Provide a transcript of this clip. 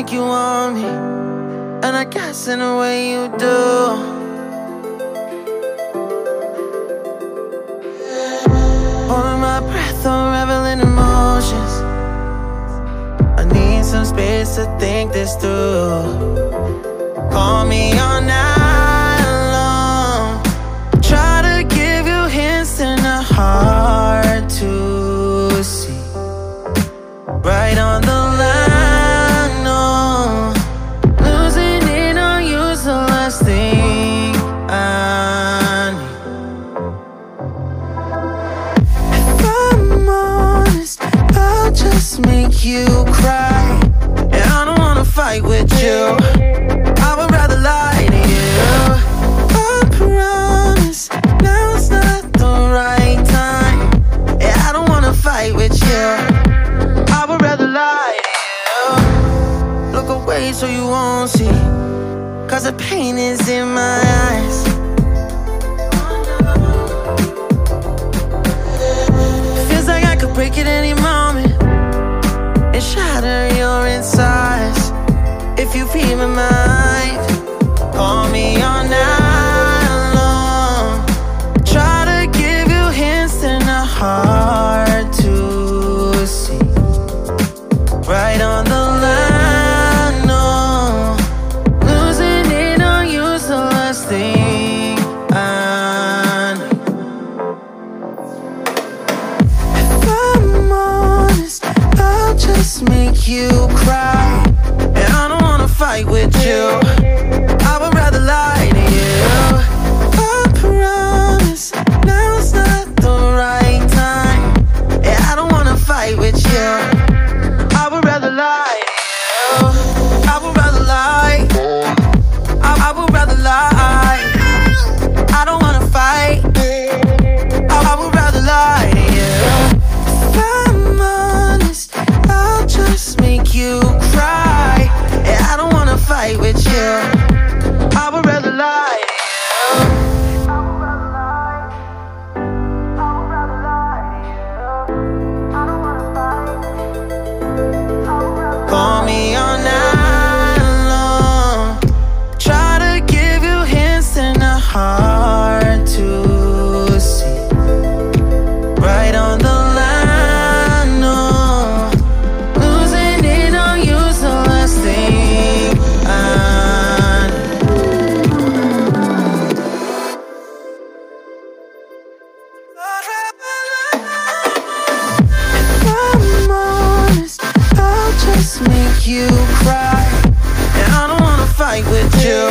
think you want me, and I guess in a way you do. Holding my breath, unraveling emotions. I need some space to think this through. Call me all night long. Try to give you hints and a hard to see. Right on the line, no. Losing it on you's the last thing I need. If I'm honest, I'll just make you cry. And I don't wanna fight with you. I would rather lie to you. I promise now's not the right time. Yeah, I don't wanna fight with you. I would rather lie to you. Look away so you won't see, 'cause the pain is in my eyes. Feels like I could break it any moment and shatter your insides. If you feel my mind, call me all night long. Try to give you hints and a hard to see. Right on the line, no. Losing it on you's the last thing I need. If I'm honest, I'll just make you cry. And I don't wanna fight with you. I would rather lie to you. I promise now's not the right time. Yeah, I don't wanna fight with you. I would rather lie to you. I would rather lie. I would rather lie. I don't wanna fight. I would rather lie to you. If I'm honest, I'll just make you cry. Yeah, I don't wanna fight with you. I would rather lie to you. Call me all night long. Try to give you hints and a hard to see. Right on the line, no. Losing it on you's the last thing I need. If I'm honest, I'll just make you cry. And I don't wanna fight with you.